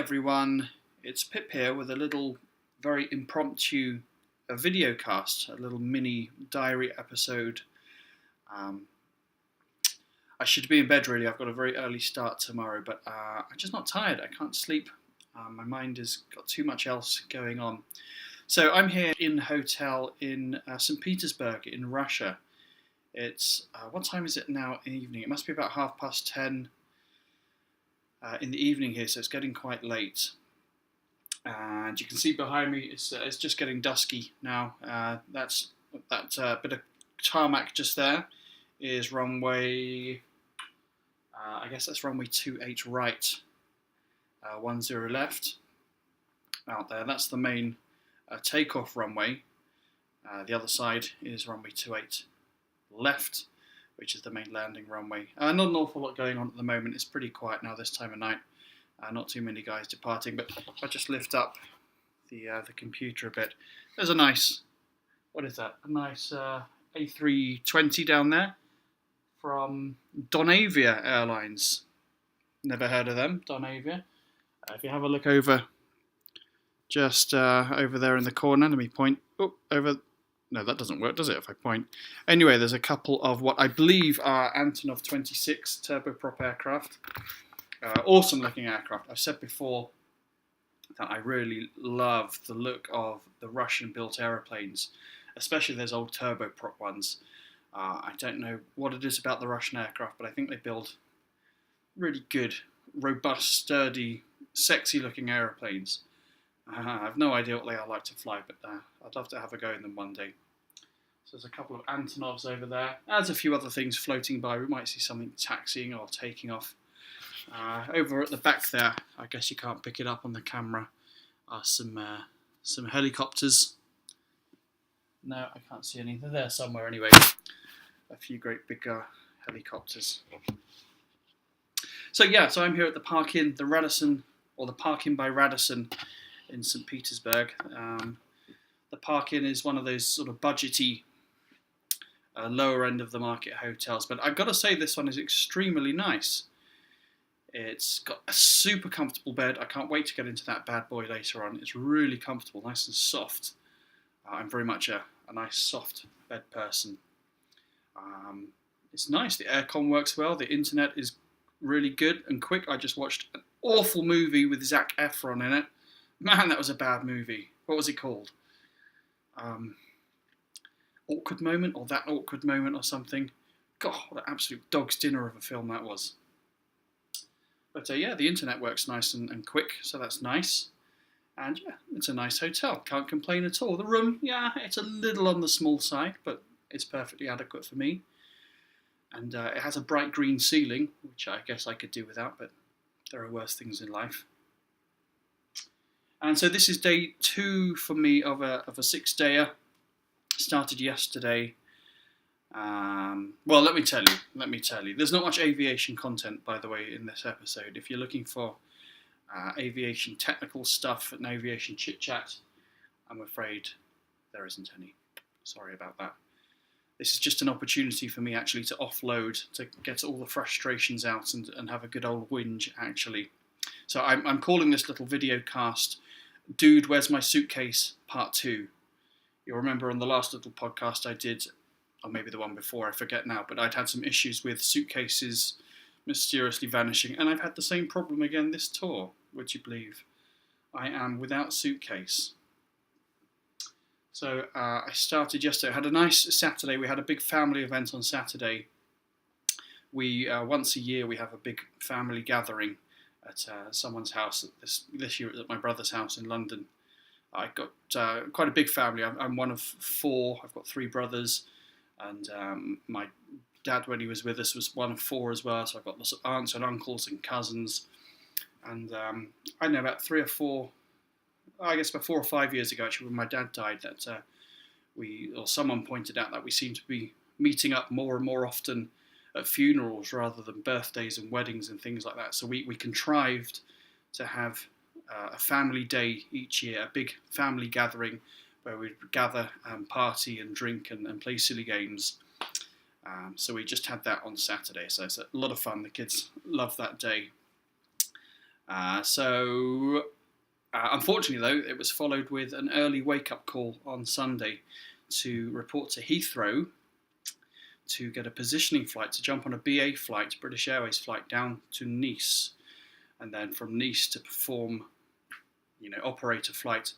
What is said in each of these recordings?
everyone, it's Pip here with a little very impromptu video cast, a little mini diary episode. I should be in bed really, I've got a very early start tomorrow, but I'm just not tired, I can't sleep. My mind has got too much else going on. So I'm here in a hotel in St Petersburg in Russia. It's, what time is it now in the evening? It must be about 10:30 in the evening here, so it's getting quite late. And you can see behind me, it's just getting dusky now. That bit of tarmac just there is runway, I guess that's runway 28 right, 10 left out there. That's the main takeoff runway. The other side is runway 28 left, which is the main landing runway. Not an awful lot going on at the moment. It's pretty quiet now this time of night. Not too many guys departing, but if I just lift up the computer a bit, there's a nice, what is that? A nice A320 down there from Donavia Airlines. Never heard of them, Donavia. If you have a look over, just over there in the corner, let me point. Oh, over. No, that doesn't work, does it, if I point? Anyway, there's a couple of what I believe are Antonov 26 turboprop aircraft. Awesome looking aircraft. I've said before that I really love the look of the Russian-built aeroplanes, especially those old turboprop ones. I don't know what it is about the Russian aircraft, but I think they build really good, robust, sturdy, sexy-looking aeroplanes. I have no idea what they are like to fly, but I'd love to have a go in them one day. So there's a couple of Antonovs over there. There's a few other things floating by. We might see something taxiing or taking off. Over at the back there, I guess you can't pick it up on the camera, are some helicopters. No, I can't see any. They're there somewhere anyway. A few great big helicopters. So yeah, so I'm here at the Park-In, the Radisson, or the Park-In by Radisson in St Petersburg. The Park-In is one of those sort of budgety, lower end of the market hotels, but I've got to say this one is extremely nice. It's got a super comfortable bed. I can't wait to get into that bad boy later on. It's really comfortable, nice and soft. I'm very much a nice soft bed person. It's nice, the aircon works well, the internet is really good and quick. I just watched an awful movie with Zac Efron in it. Man, that was a bad movie. What was it called? Awkward Moment, or That Awkward Moment, or something. God, what an absolute dog's dinner of a film that was. But yeah, the internet works nice and quick, so that's nice. And yeah, it's a nice hotel. Can't complain at all. The room, yeah, it's a little on the small side, but it's perfectly adequate for me. And it has a bright green ceiling, which I guess I could do without, but there are worse things in life. And so this is day 2 for me of a 6-dayer. Started yesterday. Well, let me tell you. There's not much aviation content, by the way, in this episode. If you're looking for aviation technical stuff and aviation chit-chat, I'm afraid there isn't any. Sorry about that. This is just an opportunity for me actually to offload, to get all the frustrations out and have a good old whinge, actually. So I'm calling this little video cast Dude, Where's My Suitcase? Part 2. You'll remember on the last little podcast I did, or maybe the one before, I forget now, but I'd had some issues with suitcases mysteriously vanishing, and I've had the same problem again this tour, would you believe? I am without suitcase. So I started yesterday. I had a nice Saturday. We had a big family event on Saturday. We once a year we have a big family gathering at someone's house. This year it was at my brother's house in London. I got quite a big family. I'm one of 4. I've got 3 brothers, and my dad, when he was with us, was one of 4 as well. So I've got lots of aunts and uncles and cousins. And I know about 3 or 4. I guess about 4 or 5 years ago, actually, when my dad died, that someone pointed out that we seem to be meeting up more and more often at funerals rather than birthdays and weddings and things like that. So we contrived to have a family day each year, a big family gathering where we'd gather and party and drink and play silly games. So we just had that on Saturday. So it's a lot of fun. The kids love that day. Unfortunately, though, it was followed with an early wake-up call on Sunday to report to Heathrow to get a positioning flight to jump on a BA flight, British Airways flight, down to Nice, and then from Nice to perform, operate a flight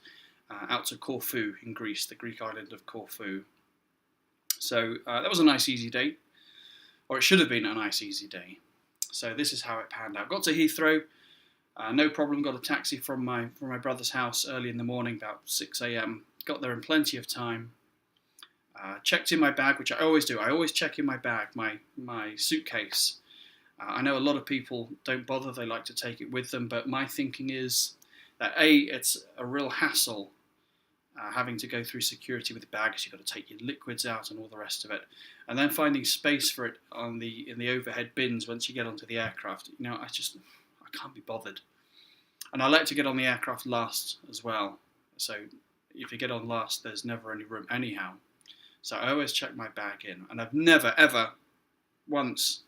out to Corfu in Greece, the Greek island of Corfu. So that was a nice, easy day, or it should have been a nice, easy day. So this is how it panned out. Got to Heathrow. No problem, got a taxi from my brother's house early in the morning, about 6 a.m. Got there in plenty of time. Checked in my bag, which I always do. I always check in my bag, my suitcase. I know a lot of people don't bother, they like to take it with them, but my thinking is that it's a real hassle having to go through security with the bag, because you've got to take your liquids out and all the rest of it. And then finding space for it in the overhead bins once you get onto the aircraft. I can't be bothered. And I like to get on the aircraft last as well. So if you get on last, there's never any room anyhow. So I always check my bag in. And I've never, ever, once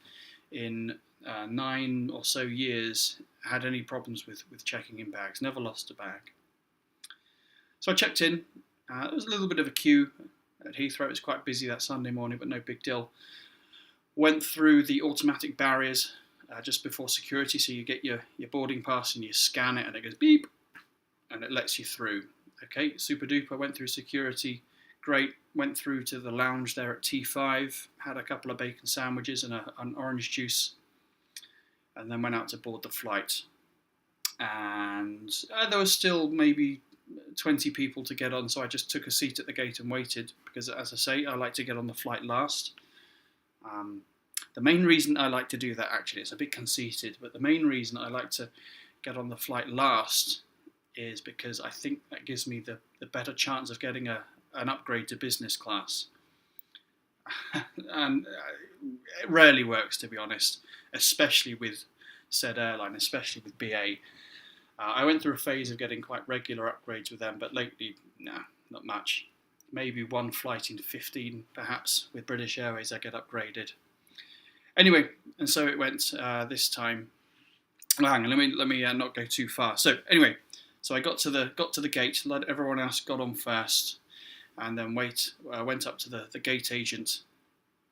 in 9 or so years, had any problems with checking in bags. Never lost a bag. So I checked in. There was a little bit of a queue at Heathrow. It was quite busy that Sunday morning, but no big deal. Went through the automatic barriers just before security, so you get your boarding pass and you scan it and it goes beep and it lets you through. Okay, super duper. Went through security, great. Went through to the lounge there at T5, had a couple of bacon sandwiches and an orange juice, and then went out to board the flight. And there was still maybe 20 people to get on, so I just took a seat at the gate and waited, because as I say, I like to get on the flight last. The main reason I like to do that, actually, it's a bit conceited, but the main reason I like to get on the flight last is because I think that gives me the better chance of getting an upgrade to business class. And it rarely works, to be honest, especially with said airline, especially with BA. I went through a phase of getting quite regular upgrades with them, but lately, not much. Maybe one flight in 15, perhaps, with British Airways I get upgraded. Anyway, and so it went this time. Oh, hang on, let me not go too far. So anyway, I got to the gate, let everyone else got on first, and then went up to the gate agent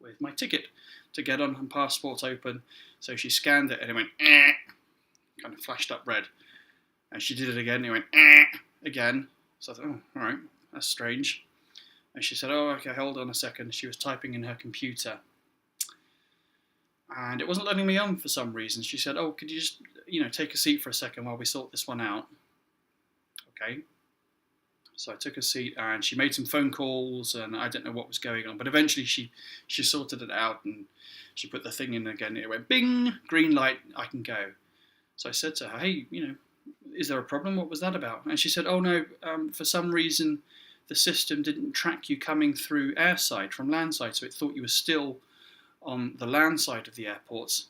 with my ticket to get on and passport open. So she scanned it and it went kind of flashed up red, and she did it again. And it went again. So I thought, oh, all right, that's strange. And she said, oh, okay, hold on a second. She was typing in her computer. And it wasn't letting me on for some reason. She said, oh, could you just, take a seat for a second while we sort this one out? Okay. So I took a seat and she made some phone calls and I don't know what was going on. But eventually she sorted it out and she put the thing in again. It went bing, green light, I can go. So I said to her, hey, is there a problem? What was that about? And she said, oh no, for some reason the system didn't track you coming through airside from landside. So it thought you were still on the land side of the airport,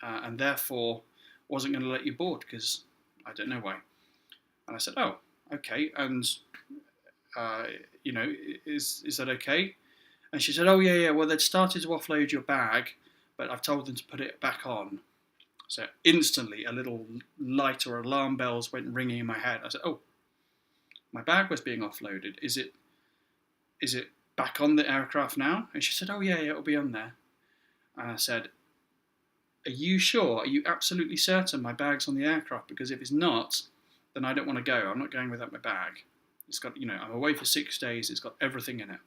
and therefore wasn't going to let you board because I don't know why. And I said, oh, okay, and is that okay? And she said, oh yeah, well they'd started to offload your bag, but I've told them to put it back on. So instantly a little light or alarm bells went ringing in my head. I said, oh, my bag was being offloaded. Is it back on the aircraft now? And she said, oh yeah, it'll be on there. And I said, are you sure? Are you absolutely certain my bag's on the aircraft? Because if it's not, then I don't want to go. I'm not going without my bag. It's got, I'm away for 6 days. It's got everything in it.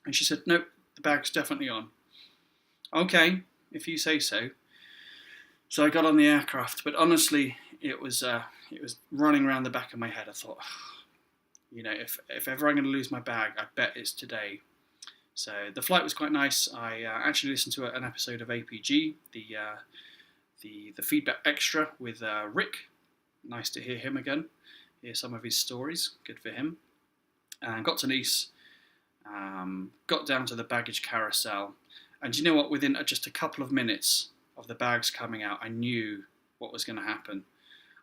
And she said, nope, the bag's definitely on. Okay, if you say so. So I got on the aircraft, but honestly, it was running around the back of my head. I thought, if ever I'm going to lose my bag, I bet it's today. So the flight was quite nice. I actually listened to an episode of APG, the Feedback Extra with Rick. Nice to hear him again, hear some of his stories. Good for him. And got to Nice, got down to the baggage carousel, and you know what? Within just a couple of minutes of the bags coming out, I knew what was going to happen.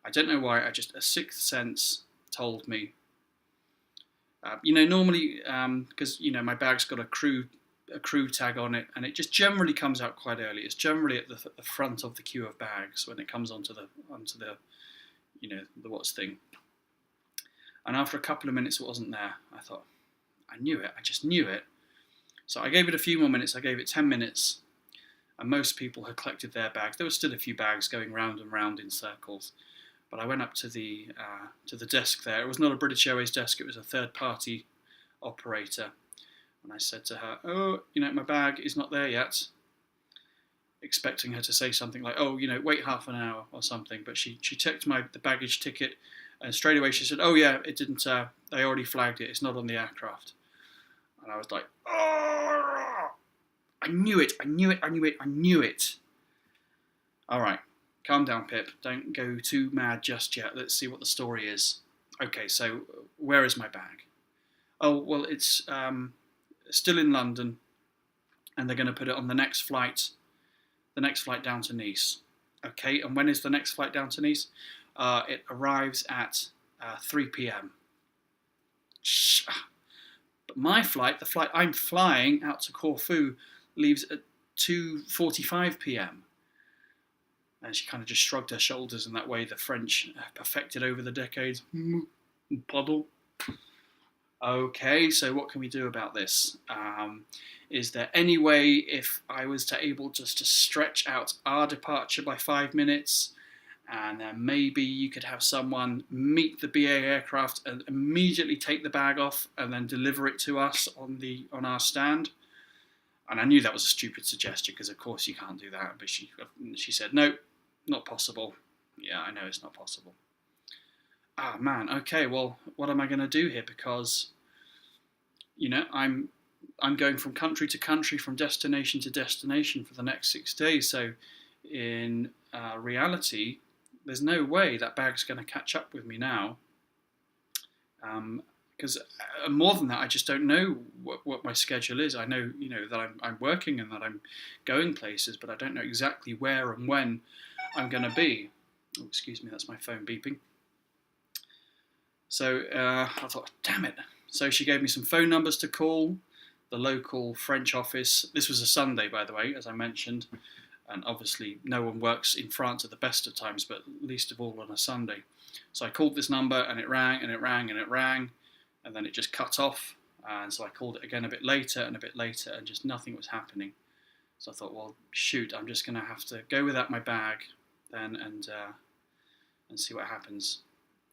I don't know why. A sixth sense told me. Normally, because my bag's got a crew tag on it, and it just generally comes out quite early. It's generally at the front of the queue of bags when it comes onto the the what's thing. And after a couple of minutes, it wasn't there. I thought, I knew it. I just knew it. So I gave it a few more minutes. I gave it 10 minutes. And most people had collected their bags. There were still a few bags going round and round in circles. But I went up to the desk there. It was not a British Airways desk. It was a third-party operator. And I said to her, oh, my bag is not there yet. Expecting her to say something like, oh, wait half an hour or something. But she checked the baggage ticket. And straight away she said, oh, yeah, it didn't, they already flagged it. It's not on the aircraft. And I was like, oh, I knew it. All right, calm down, Pip. Don't go too mad just yet. Let's see what the story is. Okay, so where is my bag? Oh, well, it's still in London, and they're going to put it on the next flight down to Nice. Okay, and when is the next flight down to Nice? It arrives at 3 p.m. But my flight, the flight I'm flying out to Corfu, leaves at 2:45 p.m. And she kind of just shrugged her shoulders in that way the French perfected over the decades. Puddle. Okay, so what can we do about this? Is there any way, if I was to able just to stretch out our departure by 5 minutes, and then maybe you could have someone meet the BA aircraft and immediately take the bag off and then deliver it to us on our stand? And I knew that was a stupid suggestion because of course you can't do that. But she said, no, not possible. Yeah, I know it's not possible. Ah, man, okay, well, what am I going to do here? Because, I'm going from country to country, from destination to destination for the next 6 days. So in reality, there's no way that bag's going to catch up with me now. Because more than that, I just don't know what my schedule is. I know, that I'm working and that I'm going places, but I don't know exactly where and when I'm going to be. Oh, excuse me, that's my phone beeping. So I thought, damn it. So she gave me some phone numbers to call, the local French office. This was a Sunday, by the way, as I mentioned. And obviously no one works in France at the best of times, but least of all on a Sunday. So I called this number and it rang and it rang and it rang, and then it just cut off. And so I called it again a bit later and just nothing was happening. So I thought, well, shoot, I'm just going to have to go without my bag then and see what happens.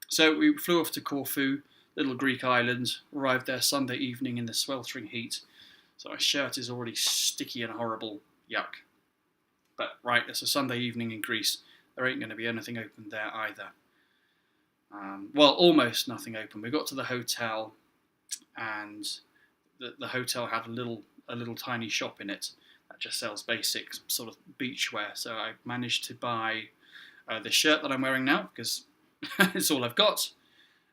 So we flew off to Corfu, little Greek island, arrived there Sunday evening in the sweltering heat. So my shirt is already sticky and horrible. Yuck. But right, it's a Sunday evening in Greece. There ain't going to be anything open there either. Well, almost nothing open. We got to the hotel, and the hotel had a little tiny shop in it that just sells basic sort of beachwear. So I managed to buy the shirt that I'm wearing now because it's all I've got.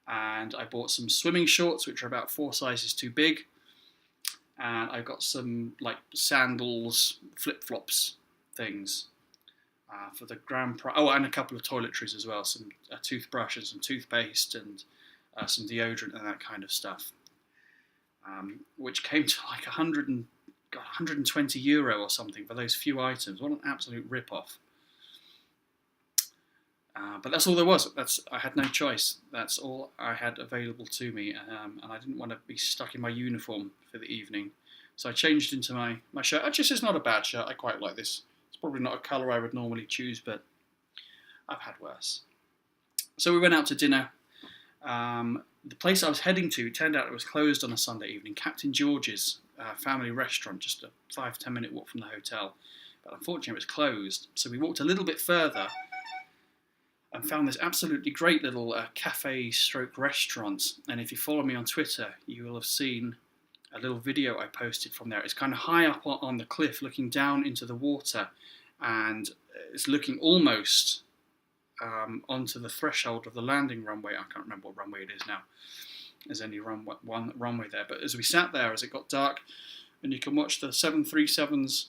And I bought some swimming shorts, which are about 4 sizes too big. And I got some like sandals, flip-flops things for the grand prize. Oh, and a couple of toiletries as well, a toothbrush and some toothpaste and some deodorant and that kind of stuff, which came to like 120 euro or something for those few items. What an absolute rip-off. But that's all there was. I had no choice. That's all I had available to me, and I didn't want to be stuck in my uniform for the evening. So I changed into my shirt. Actually, it's not a bad shirt. I quite like this. It's probably not a colour I would normally choose, but I've had worse. So we went out to dinner. The place I was heading to, it turned out it was closed on a Sunday evening. Captain George's family restaurant, just a 5-10 minute walk from the hotel. But unfortunately, it was closed. So we walked a little bit further and found this absolutely great little cafe/restaurant. And if you follow me on Twitter, you will have seen a little video I posted from there. It's kind of high up on the cliff, looking down into the water, and it's looking almost onto the threshold of the landing runway. I can't remember what runway it is now. There's only one runway there. But as we sat there, as it got dark, and you can watch the 737s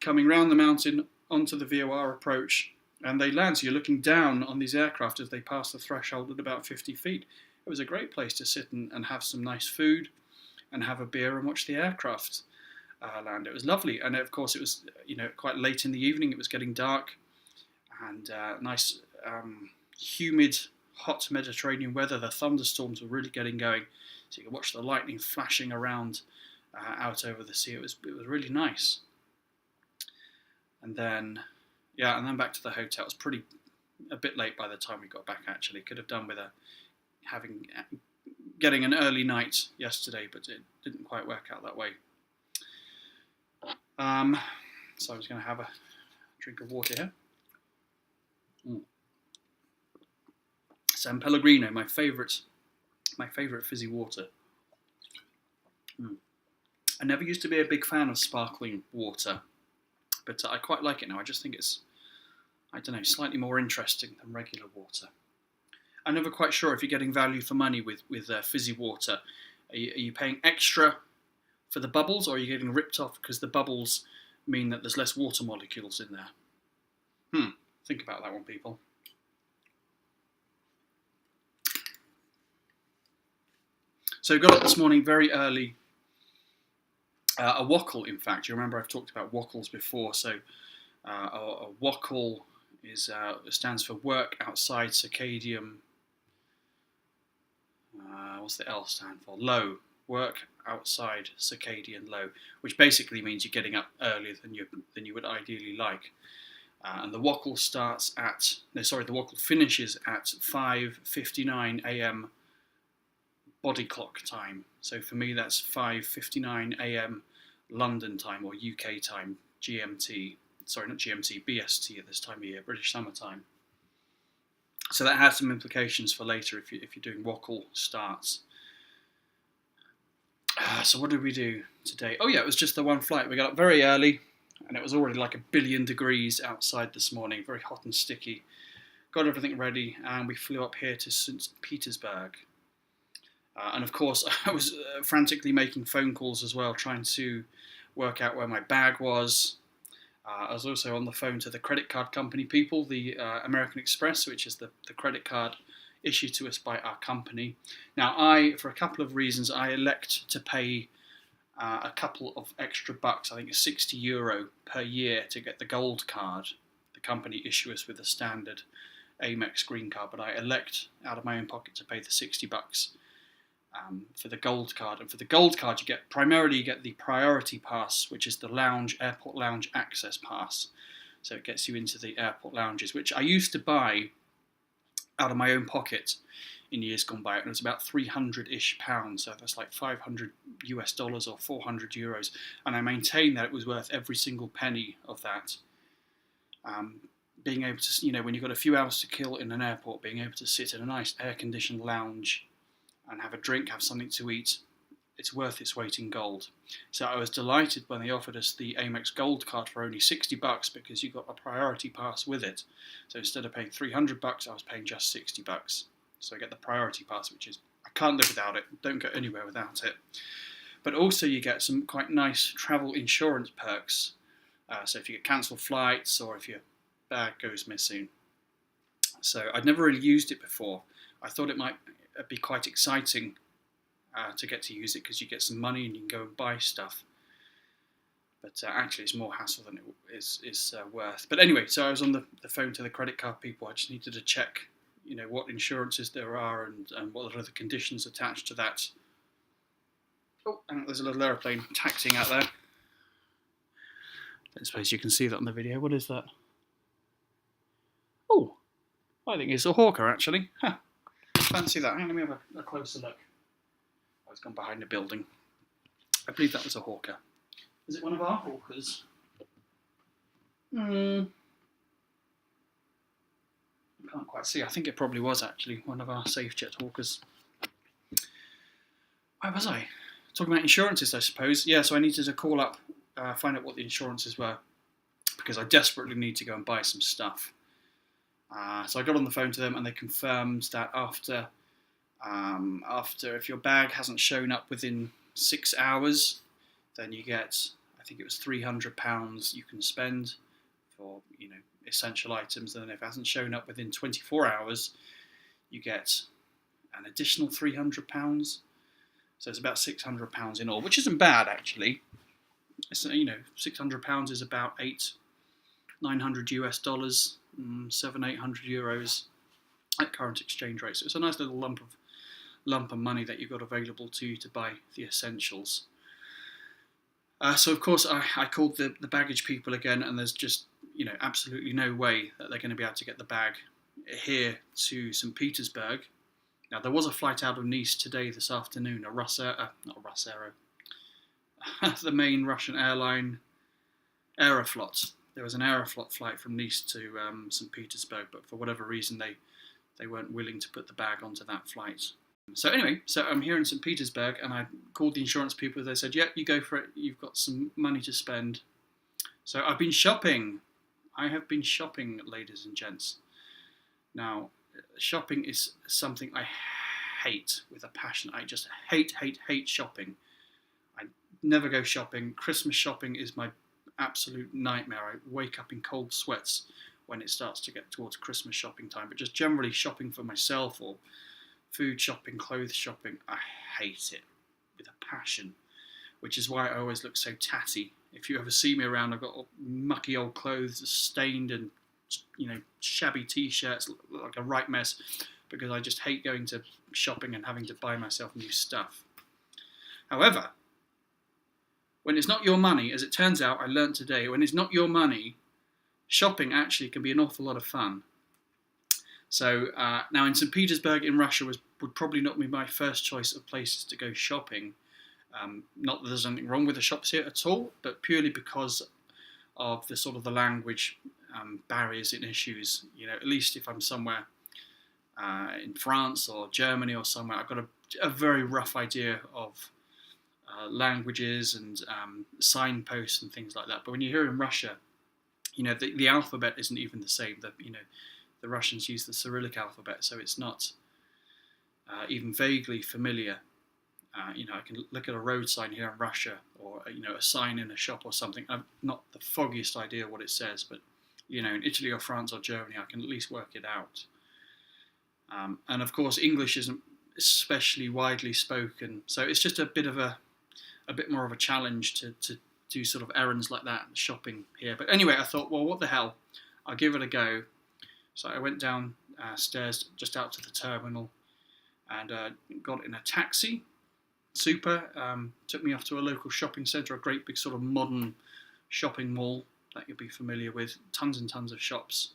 coming round the mountain onto the VOR approach, and they land, so you're looking down on these aircraft as they pass the threshold at about 50 feet. It was a great place to sit and have some nice food and have a beer and watch the aircraft land. It was lovely, and of course it was quite late in the evening. It was getting dark, and nice humid hot Mediterranean weather. The thunderstorms were really getting going, so you could watch the lightning flashing around out over the sea. It was really nice. And then, and then back to the hotel. It was a bit late by the time we got back. Actually, could have done with getting an early night yesterday, but it didn't quite work out that way. So I was going to have a drink of water here. San Pellegrino, my favourite fizzy water. I never used to be a big fan of sparkling water, but I quite like it now. I just think it's, I don't know, slightly more interesting than regular water. I'm never quite sure if you're getting value for money with fizzy water. Are you paying extra for the bubbles, or are you getting ripped off because the bubbles mean that there's less water molecules in there? Think about that one, people. So got up this morning very early. A wockle, in fact. You remember I've talked about wockles before. So a wockle stands for work outside circadian. What's the L stand for? Low. Work outside circadian low, which basically means you're getting up earlier than you would ideally like. And the wockle the wockle finishes at 5:59 a.m. body clock time. So for me, that's 5:59 a.m. London time, or UK time, GMT. Sorry, not GMT, BST at this time of year, British summertime. So that has some implications for later if you're doing wockle starts. So what did we do today? Oh yeah, it was just the one flight. We got up very early, and it was already like 1 billion degrees outside this morning, very hot and sticky. Got everything ready, and we flew up here to St Petersburg. And of course, I was frantically making phone calls as well, trying to work out where my bag was. I was also on the phone to the credit card company people, the American Express, which is the credit card issued to us by our company. Now, for a couple of reasons, I elect to pay a couple of extra bucks. I think it's €60 per year to get the gold card. The company issue us with a standard Amex green card, but I elect out of my own pocket to pay the $60 for the gold card. And for the gold card, you get the priority pass, which is the airport lounge access pass. So it gets you into the airport lounges, which I used to buy out of my own pocket in years gone by, and it was about £300-ish, so that's like $500 or €400, and I maintain that it was worth every single penny of that. Being able to, when you've got a few hours to kill in an airport, being able to sit in a nice air-conditioned lounge and have a drink, have something to eat, it's worth its weight in gold. So I was delighted when they offered us the Amex Gold card for only $60 because you got a priority pass with it. So instead of paying $300, I was paying just $60. So I get the priority pass, which is, I can't live without it, don't go anywhere without it. But also you get some quite nice travel insurance perks. So if you get cancelled flights or if your bag goes missing. So I'd never really used it before. I thought it might be quite exciting to get to use it because you get some money and you can go and buy stuff. But actually it's more hassle than it is worth. But anyway, so I was on the phone to the credit card people. I just needed to check, what insurances there are and what are the conditions attached to that. Oh, and there's a little aeroplane taxiing out there. Don't suppose you can see that on the video. What is that? Oh, I think it's a hawker actually. Huh. Fancy that. Hang on, let me have a closer look. Oh, it's gone behind a building. I believe that was a hawker. Is it one of our hawkers? I can't quite see. I think it probably was actually one of our SafeJet hawkers. Where was I? Talking about insurances, I suppose. Yeah, so I needed to call up, find out what the insurances were, because I desperately need to go and buy some stuff. So I got on the phone to them and they confirmed that after if your bag hasn't shown up within 6 hours, then you get, I think it was £300 you can spend for, essential items. And then if it hasn't shown up within 24 hours, you get an additional £300. So it's about £600 in all, which isn't bad actually. It's, £600 is about $900 US, €700-800. at current exchange rates. So it's a nice little lump of money that you've got available to you to buy the essentials. So of course I called the baggage people again, and there's just absolutely no way that they're going to be able to get the bag here to St Petersburg. Now there was a flight out of Nice today this afternoon, the main Russian airline, Aeroflot. There was an Aeroflot flight from Nice to St Petersburg, but for whatever reason they weren't willing to put the bag onto that flight. So anyway, I'm here in St Petersburg, and I called the insurance people. They said, "Yep, you go for it. You've got some money to spend." So I've been shopping. I have been shopping, ladies and gents. Now, shopping is something I hate with a passion. I just hate shopping. I never go shopping. Christmas shopping is my absolute nightmare. I wake up in cold sweats when it starts to get towards Christmas shopping time. But just generally shopping for myself, or food shopping, clothes shopping, I hate it with a passion, which is why I always look so tatty. If you ever see me around, I've got mucky old clothes, stained and shabby t-shirts, look like a right mess, because I just hate going to shopping and having to buy myself new stuff. However, when it's not your money, as it turns out, I learned today, when it's not your money, shopping actually can be an awful lot of fun. So now in St Petersburg in Russia would probably not be my first choice of places to go shopping. Not that there's anything wrong with the shops here at all, but purely because of the language barriers and issues. At least if I'm somewhere in France or Germany or somewhere, I've got a very rough idea of languages and signposts and things like that. But when you're here in Russia, the alphabet isn't even the same. The Russians use the Cyrillic alphabet, so it's not even vaguely familiar. I can look at a road sign here in Russia, or a sign in a shop or something. I've not the foggiest idea what it says, but in Italy or France or Germany, I can at least work it out. And of course, English isn't especially widely spoken, so it's just a bit more of a challenge to do sort of errands like that, shopping here. But anyway, I thought, well, what the hell? I'll give it a go. So I went downstairs just out to the terminal and got in a taxi. Super. Took me off to a local shopping centre, a great big sort of modern shopping mall that you'll be familiar with. Tons and tons of shops.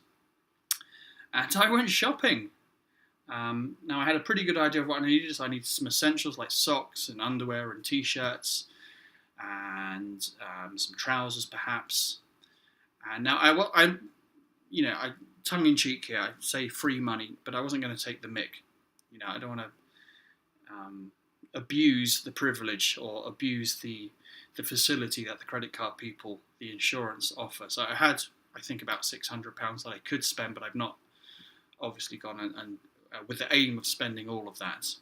And I went shopping. Now I had a pretty good idea of what I needed. So I needed some essentials like socks and underwear and t-shirts and some trousers perhaps. And now I tongue in cheek here, I say free money, but I wasn't going to take the mick. I don't want to abuse the privilege or abuse the facility that the credit card people, the insurance offer. So I had, I think, about £600 that I could spend, but I've not obviously gone and with the aim of spending all of that.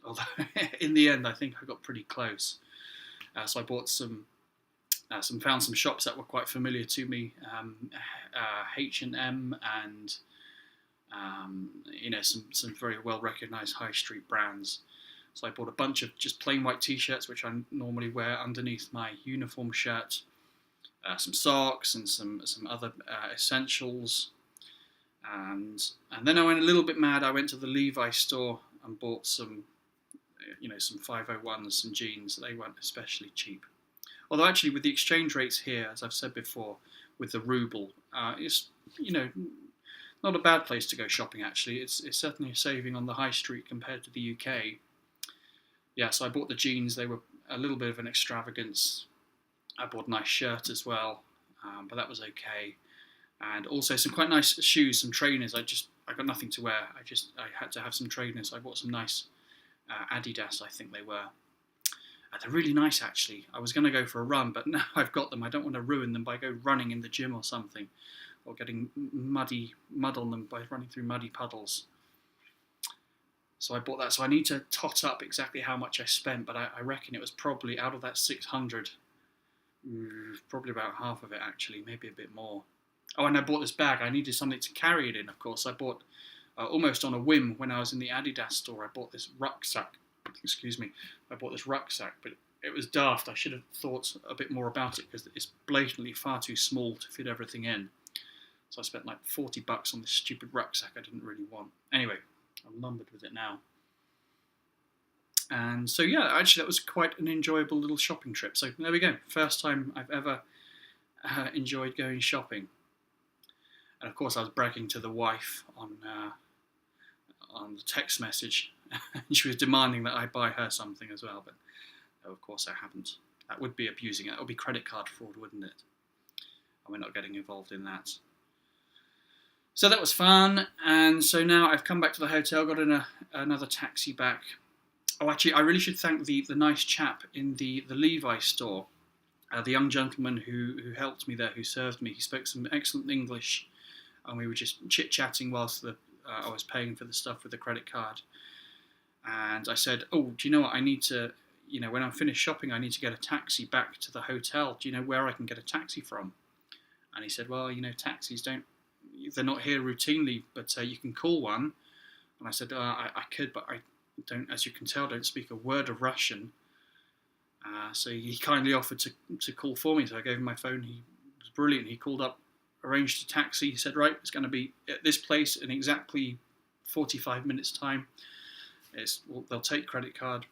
Although in the end, I think I got pretty close. So I bought found some shops that were quite familiar to me, H&M and some very well recognised high street brands. So I bought a bunch of just plain white t-shirts, which I normally wear underneath my uniform shirt, some socks and some other essentials, and then I went a little bit mad. I went to the Levi's store and bought some 501s, some jeans. They weren't especially cheap. Although actually with the exchange rates here, as I've said before, with the ruble, it's not a bad place to go shopping actually. It's certainly a saving on the high street compared to the UK. Yeah, so I bought the jeans. They were a little bit of an extravagance. I bought a nice shirt as well, but that was okay. And also some quite nice shoes, some trainers. I got nothing to wear. I had to have some trainers. So I bought some nice Adidas, I think they were. They're really nice actually. I was going to go for a run, but now I've got them. I don't want to ruin them by go running in the gym or something, or getting mud on them by running through muddy puddles. So I bought that. So I need to tot up exactly how much I spent, but I reckon it was probably out of that 600, probably about half of it actually, maybe a bit more. Oh, and I bought this bag. I needed something to carry it in, of course. I bought, almost on a whim, when I was in the Adidas store, I bought this rucksack. Excuse me. I bought this rucksack, but it was daft. I should have thought a bit more about it because it's blatantly far too small to fit everything in. So I spent like $40 on this stupid rucksack I didn't really want. Anyway, I'm lumbered with it now. And so yeah, actually that was quite an enjoyable little shopping trip. So there we go, first time I've ever enjoyed going shopping. And of course I was bragging to the wife on the text message, and she was demanding that I buy her something as well, but no, of course I haven't. That would be abusing it. That would be credit card fraud, wouldn't it? And we're not getting involved in that. So that was fun, and so now I've come back to the hotel, got in another taxi back. Oh, actually, I really should thank the nice chap in the Levi store, the young gentleman who helped me there, who served me. He spoke some excellent English, and we were just chit-chatting whilst I was paying for the stuff with the credit card. And I said, oh, do you know what, I need to, when I'm finished shopping, I need to get a taxi back to the hotel. Do you know where I can get a taxi from? And he said, well, taxis they're not here routinely, but you can call one. And I said, I could, but I don't, as you can tell, don't speak a word of Russian. So he kindly offered to call for me. So I gave him my phone. He was brilliant. He called up, arranged a taxi. He said, right, it's going to be at this place in exactly 45 minutes time. They'll take credit card.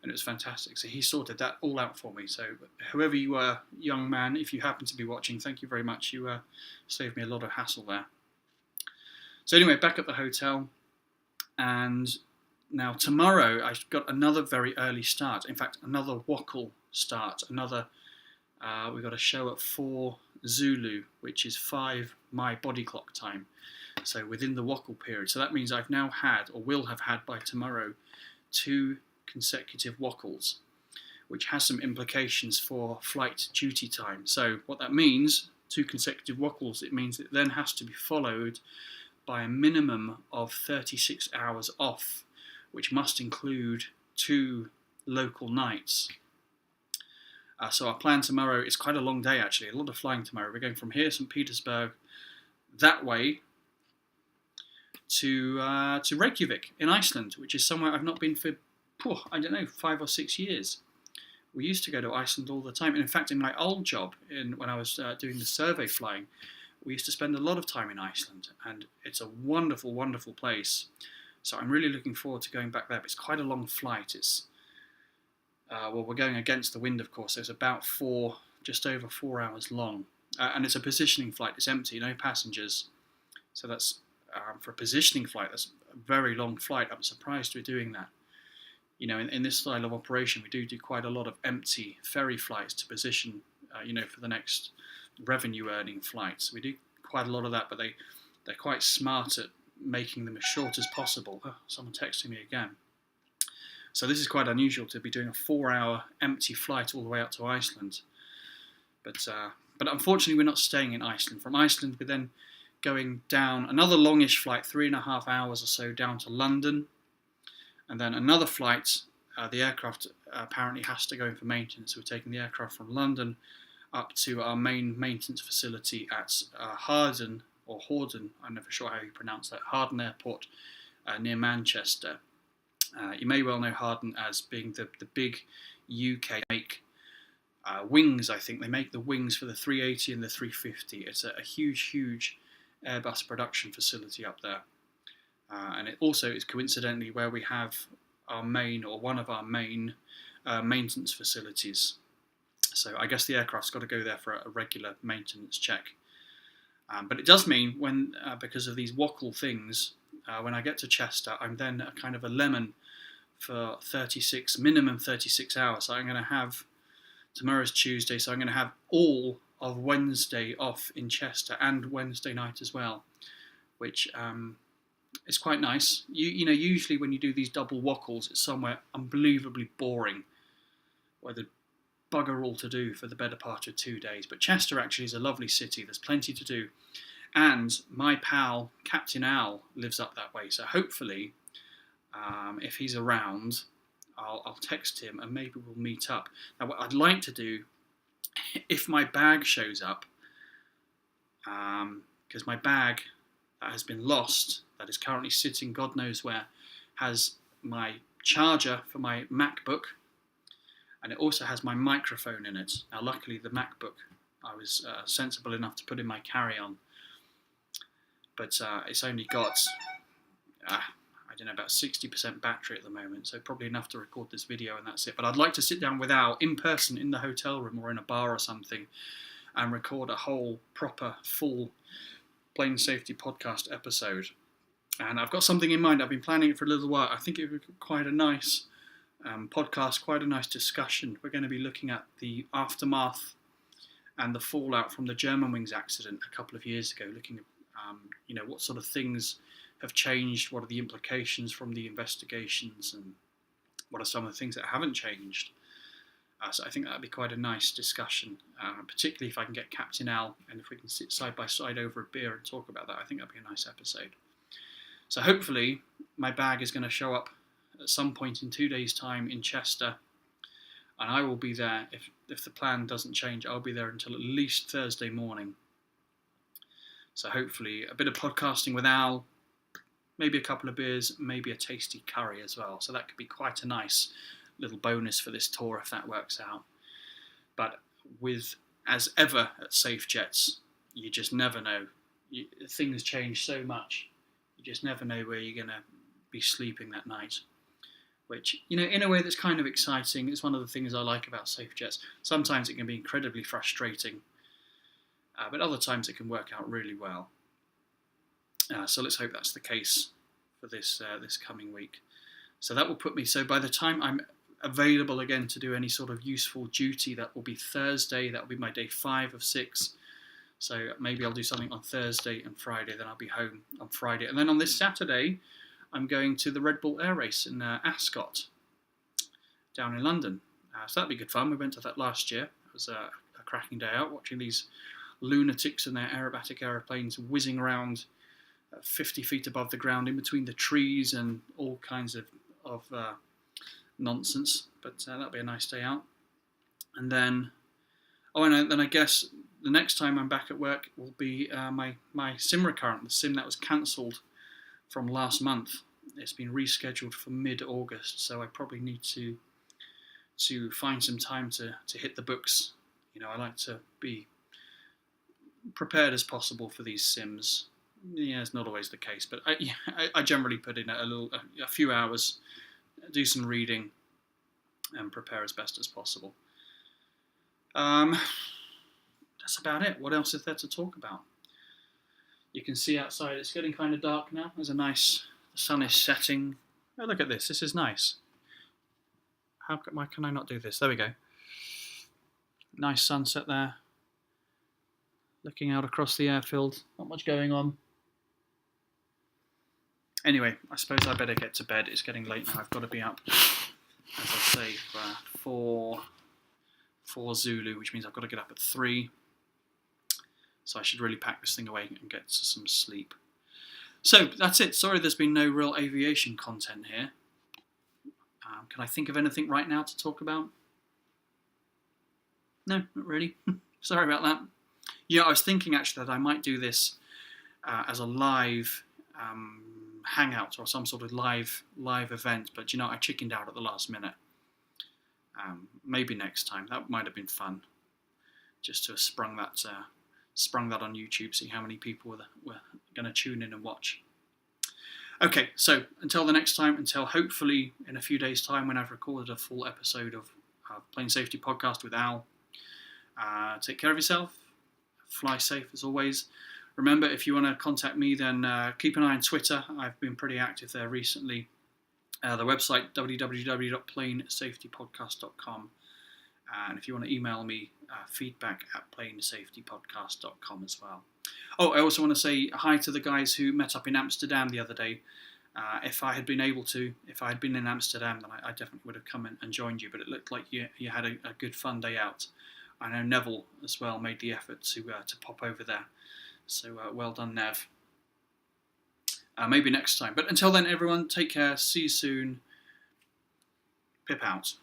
And it was fantastic. So he sorted that all out for me. So whoever you are, young man, if you happen to be watching, thank you very much. You saved me a lot of hassle there. So anyway, back at the hotel. And now tomorrow I've got another very early start. In fact, another Wackle start. We've got a show at 4 Zulu, which is 5 my body clock time. So within the Wackle period. So that means I've now had, or will have had by tomorrow, 2 consecutive Wackles, which has some implications for flight duty time. So what that means, 2 consecutive Wackles, it means it then has to be followed by a minimum of 36 hours off, which must include 2 local nights. So our plan tomorrow is quite a long day actually, a lot of flying tomorrow. We're going from here, St Petersburg, that way to Reykjavik in Iceland, which is somewhere I've not been for, 5 or 6 years. We used to go to Iceland all the time. And in fact, in my old job, when I was doing the survey flying, we used to spend a lot of time in Iceland. And it's a wonderful, wonderful place. So I'm really looking forward to going back there. But it's quite a long flight. It's we're going against the wind, of course. So it's about just over 4 hours long. And it's a positioning flight. It's empty, no passengers. So that's, for a positioning flight, that's a very long flight. I'm surprised we're doing that. In this style of operation, we do quite a lot of empty ferry flights to position, for the next revenue-earning flights. We do quite a lot of that, but they're quite smart at making them as short as possible. Oh, someone texting me again. So this is quite unusual to be doing a 4-hour empty flight all the way out to Iceland. But unfortunately, we're not staying in Iceland. From Iceland, we're then going down another longish flight, 3.5 hours or so, down to London. And then another flight, the aircraft apparently has to go in for maintenance. So we're taking the aircraft from London up to our main maintenance facility at Harden, or Horden, I'm never sure how you pronounce that, Harden Airport near Manchester. You may well know Harden as being the big UK make wings, I think. They make the wings for the 380 and the 350. It's a huge, huge Airbus production facility up there. And it also is coincidentally where we have our main, or one of our main, maintenance facilities. So I guess the aircraft's got to go there for a regular maintenance check. But it does mean when, because of these Wackle things, when I get to Chester, I'm then a kind of a lemon for minimum 36 hours. So I'm going to have, tomorrow's Tuesday, so I'm going to have all of Wednesday off in Chester and Wednesday night as well, which is quite nice. Usually when you do these double Wackles, it's somewhere unbelievably boring, where the bugger all to do for the better part of 2 days. But Chester actually is a lovely city. There's plenty to do. And my pal, Captain Al, lives up that way. So hopefully, if he's around, I'll text him and maybe we'll meet up. Now, what I'd like to do, if my bag shows up, because my bag that has been lost, that is currently sitting God knows where, has my charger for my MacBook, and it also has my microphone in it. Now, luckily, the MacBook, I was sensible enough to put in my carry-on. but it's only got I don't know, about 60% battery at the moment, so probably enough to record this video and that's it. But I'd like to sit down with Al in person in the hotel room or in a bar or something and record a whole proper full plane safety podcast episode. And I've got something in mind. I've been planning it for a little while. I think it would be quite a nice podcast, quite a nice discussion. We're going to be looking at the aftermath and the fallout from the Germanwings accident a couple of years ago, looking at what sort of things have changed, what are the implications from the investigations, and what are some of the things that haven't changed. So I think that would be quite a nice discussion, particularly if I can get Captain Al, and if we can sit side by side over a beer and talk about that. I think that would be a nice episode. So hopefully my bag is going to show up at some point in 2 days' time in Chester, and I will be there. If the plan doesn't change, I'll be there until at least Thursday morning. So hopefully a bit of podcasting with Al, maybe a couple of beers, maybe a tasty curry as well. So that could be quite a nice little bonus for this tour if that works out. But with, as ever at SafeJets, you just never know. Things change so much. You just never know where you're going to be sleeping that night. Which, in a way that's kind of exciting. It's one of the things I like about SafeJets. Sometimes it can be incredibly frustrating, but other times it can work out really well. So let's hope that's the case for this coming week. So that will put me, so by the time I'm available again to do any sort of useful duty, that will be Thursday. That will be my day 5 of 6. So maybe I'll do something on Thursday and Friday, then I'll be home on Friday. And then on this Saturday, I'm going to the Red Bull Air Race in Ascot, down in London. So that'll be good fun. We went to that last year. It was a cracking day out, watching these lunatics in their aerobatic aeroplanes whizzing around 50 feet above the ground in between the trees and all kinds of nonsense. But that'll be a nice day out. And then, then I guess the next time I'm back at work will be my sim recurrent, the sim that was cancelled from last month. It's been rescheduled for mid-August, so I probably need to find some time to hit the books. I like to be prepared as possible for these sims. Yeah, it's not always the case, but I generally put in a few hours, do some reading, and prepare as best as possible. That's about it. What else is there to talk about? You can see outside it's getting kind of dark now. The sun is setting. Oh, look at this. This is nice. Why can I not do this? There we go. Nice sunset there. Looking out across the airfield. Not much going on. Anyway, I suppose I better get to bed. It's getting late now. I've got to be up, as I say, for 4 Zulu, which means I've got to get up at 3. So I should really pack this thing away and get to some sleep. So that's it. Sorry there's been no real aviation content here. Can I think of anything right now to talk about? No, not really. Sorry about that. I was thinking actually that I might do this as a live hangout or some sort of live event, but I chickened out at the last minute. Maybe next time. That might have been fun. Just to have sprung that on YouTube, see how many people were going to tune in and watch. Okay, so until the next time, until hopefully in a few days' time when I've recorded a full episode of Plane Safety Podcast with Al, take care of yourself, fly safe as always. Remember, if you want to contact me, then keep an eye on Twitter. I've been pretty active there recently. The website, www.planesafetypodcast.com. And if you want to email me, feedback@planesafetypodcast.com as well. Oh, I also want to say hi to the guys who met up in Amsterdam the other day. If I had been in Amsterdam, then I definitely would have come and joined you, but it looked like you had a good fun day out. I know Neville as well made the effort to pop over there. So well done, Nev. Maybe next time. But until then, everyone, take care. See you soon. Pip out.